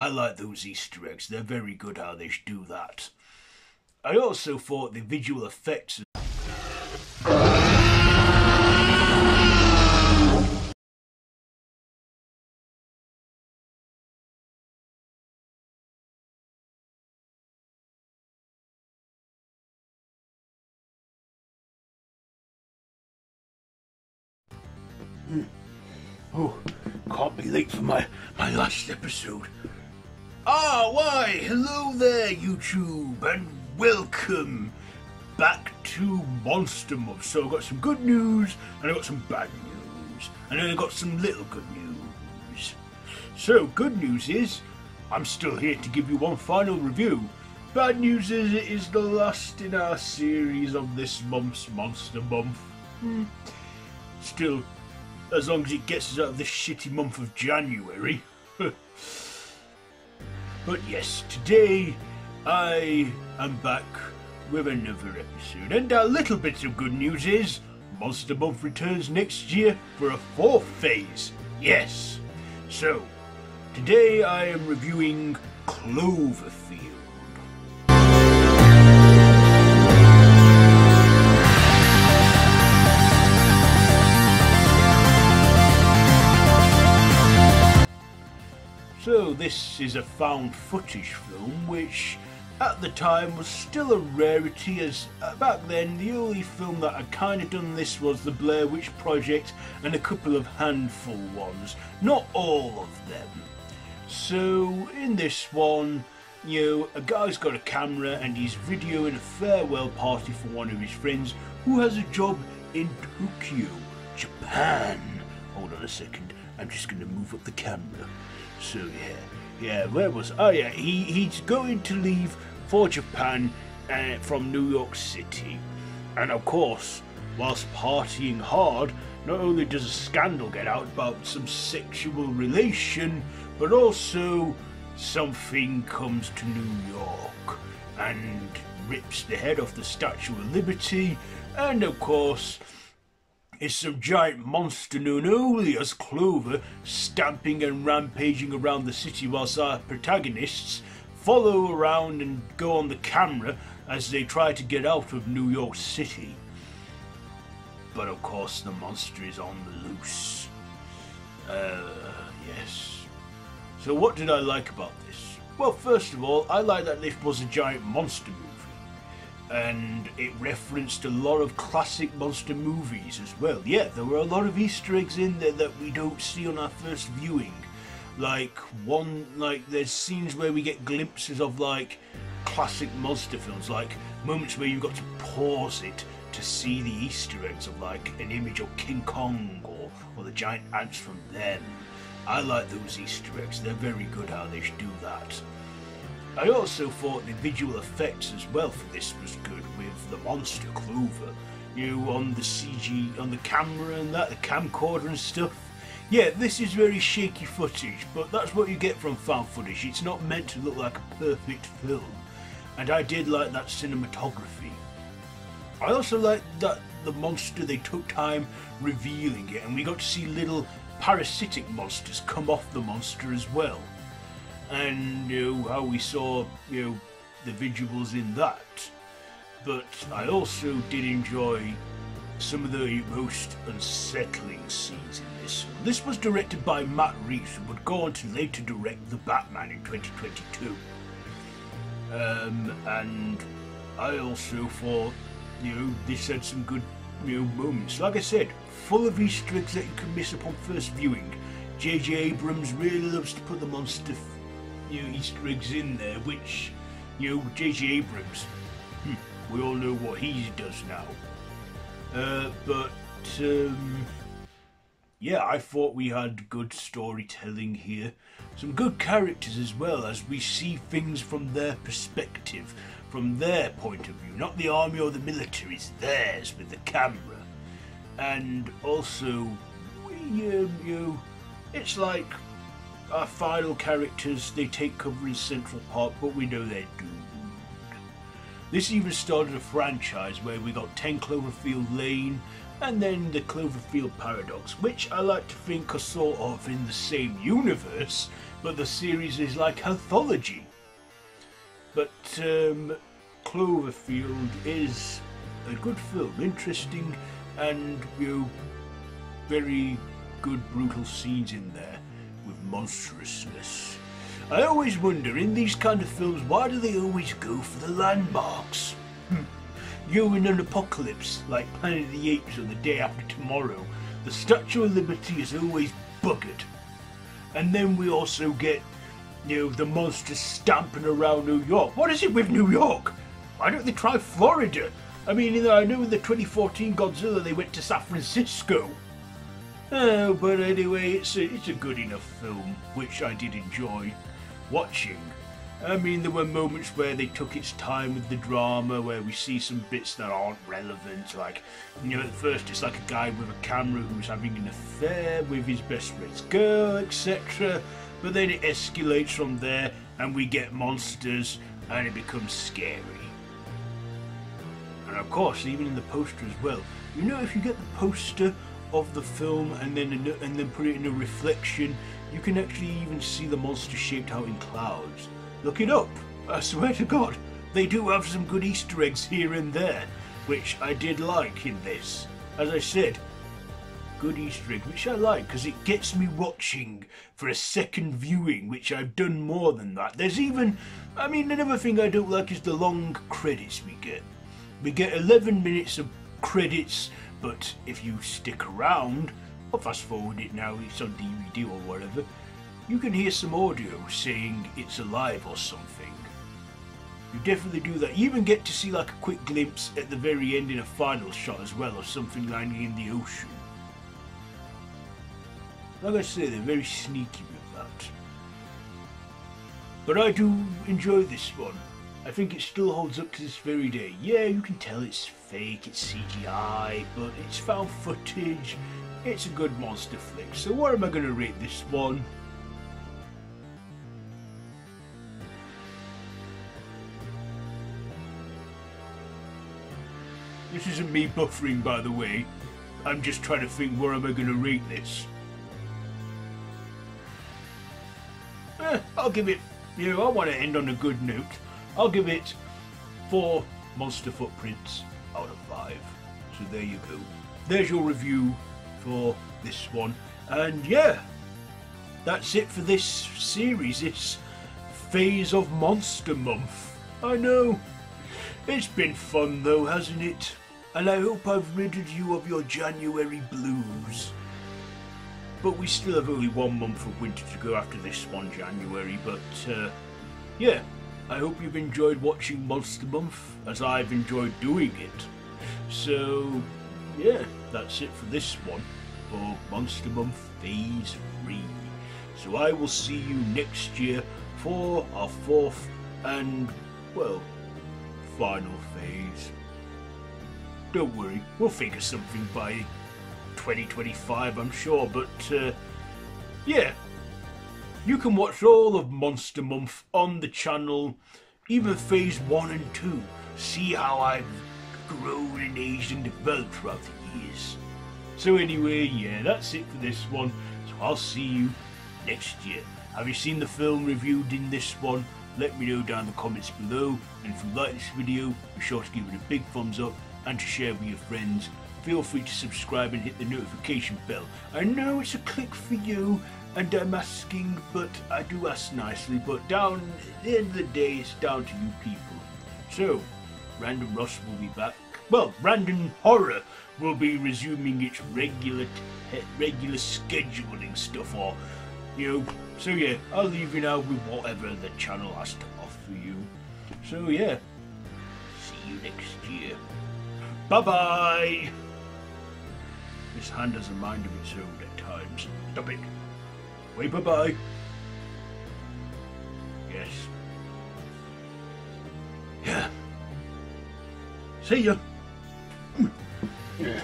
I like those Easter eggs. They're very good how they do that. I also thought the visual effects... Oh, can't be late for my last episode. Ah, why, hello there, YouTube, and welcome back to Monster Month. So I've got some good news, and I've got some bad news, and then I've got some little good news. So, good news is, I'm still here to give you one final review. Bad news is, it is the last in our series of this month's Monster Month. Still, as long as it gets us out of this shitty month of January. But yes, today I am back with another episode. And a little bit of good news is, Monster Month returns next year for a 4th phase. Yes. So, today I am reviewing Cloverfield. So this is a found footage film which at the time was still a rarity, as back then the only film that had kind of done this was the Blair Witch Project and a couple of handful ones, not all of them. So in this one, a guy's got a camera and he's videoing a farewell party for one of his friends who has a job in Tokyo, Japan. Hold on a second, I'm just going to move up the camera. So where was... Oh yeah, he's going to leave for Japan from New York City. And of course, whilst partying hard, not only does a scandal get out about some sexual relation, but also something comes to New York and rips the head off the Statue of Liberty, and of course... is some giant monster known only as Clover stamping and rampaging around the city whilst our protagonists follow around and go on the camera as they try to get out of New York City. But of course the monster is on the loose. Yes. So what did I like about this? Well, first of all, I like that this was a giant monster movie. And it referenced a lot of classic monster movies as well. Yeah, there were a lot of Easter eggs in there that we don't see on our first viewing. Like there's scenes where we get glimpses of classic monster films, like moments where you've got to pause it to see the Easter eggs of an image of King Kong or the giant ants from them. I like those Easter eggs, they're very good how they do that. I also thought the visual effects as well for this was good, with the monster Clover, on the CG, on the camera and that, the camcorder and stuff. Yeah, this is very shaky footage, but that's what you get from found footage. It's not meant to look like a perfect film, and I did like that cinematography. I also liked that the monster, they took time revealing it, and we got to see little parasitic monsters come off the monster as well. And how we saw the visuals in that. But I also did enjoy some of the most unsettling scenes in this film. This was directed by Matt Reeves, who would go on to later direct The Batman in 2022. And I also thought this had some good moments. Like I said, full of Easter eggs that you can miss upon first viewing. J.J. Abrams really loves to put the monster Easter eggs in there, which J.J. Abrams, we all know what he does now. Yeah, I thought we had good storytelling here, some good characters as well, as we see things from their perspective, from their point of view, not the army or the military, it's theirs with the camera. And also it's like our final characters, they take cover in Central Park, but we know they're doomed. This even started a franchise where we got 10 Cloverfield Lane and then the Cloverfield Paradox, which I like to think are sort of in the same universe, but the series is like anthology. But Cloverfield is a good film, interesting, and very good brutal scenes in there with monstrousness. I always wonder, in these kind of films, why do they always go for the landmarks? In an apocalypse, like Planet of the Apes or The Day After Tomorrow, the Statue of Liberty is always buggered. And then we also get, the monsters stamping around New York. What is it with New York? Why don't they try Florida? I mean, I know in the 2014 Godzilla they went to San Francisco. Oh, but anyway, it's a good enough film, which I did enjoy watching. I mean, there were moments where they took its time with the drama, where we see some bits that aren't relevant, like, at first it's like a guy with a camera who's having an affair with his best friend's girl, etc. But then it escalates from there, and we get monsters, and it becomes scary. And of course, even in the poster as well. If you get the poster of the film and then put it in a reflection, you can actually even see the monster shaped out in clouds. Look it up. I swear to God, they do have some good Easter eggs here and there, which I did like in this. As I said, good Easter egg, which I like, because it gets me watching for a second viewing, which I've done more than that. There's even, another thing I don't like is the long credits we get. We get 11 minutes of credits, but if you stick around, I'll fast forward it now, it's on DVD or whatever, you can hear some audio saying it's alive or something. You definitely do that. You even get to see like a quick glimpse at the very end in a final shot as well of something landing in the ocean. Like I say, they're very sneaky with that. But I do enjoy this one. I think it still holds up to this very day. Yeah, you can tell it's fake, it's CGI, but it's found footage. It's a good monster flick. So what am I going to rate this one? This isn't me buffering, by the way. I'm just trying to think, where am I going to rate this? I'll give it, I want to end on a good note. I'll give it 4 monster footprints out of 5. So there you go. There's your review for this one. And yeah, that's it for this series. It's Phase of Monster Month. I know. It's been fun though, hasn't it? And I hope I've ridded you of your January blues. But we still have only 1 month of winter to go after this one, January. But yeah, I hope you've enjoyed watching Monster Month as I've enjoyed doing it. So yeah, that's it for this one for Monster Month Phase 3. So I will see you next year for our 4th and, well, final phase. Don't worry, we'll think of something by 2025, I'm sure, but yeah, you can watch all of Monster Month on the channel, even Phase 1 and 2, see how I've grown and aged and developed throughout the years. So anyway, yeah, that's it for this one, so I'll see you next year. Have you seen the film reviewed in this one? Let me know down in the comments below, and if you like this video, be sure to give it a big thumbs up and to share with your friends. Feel free to subscribe and hit the notification bell. I know it's a click for you, and I'm asking, but I do ask nicely, but down at the end of the day, it's down to you people. So, Random Ross will be back. Well, Random Horror will be resuming its regular scheduling stuff, or, so yeah, I'll leave you now with whatever the channel has to offer you. So yeah, see you next year. Bye-bye! This hand has a mind of its own at times. Stop it. Wait, bye-bye. Yes. Yeah. See ya. Yeah.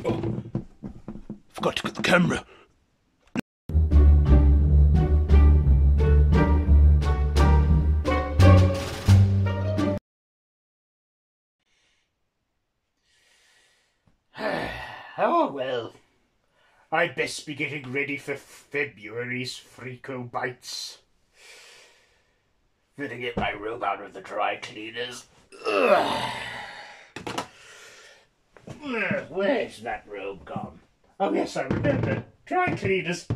Oh. Forgot to get the camera. Oh, well. I'd best be getting ready for February's Frico Bites. Better get my robe out of the dry cleaners. Ugh. Where's that robe gone? Oh yes, I remember. Dry cleaners.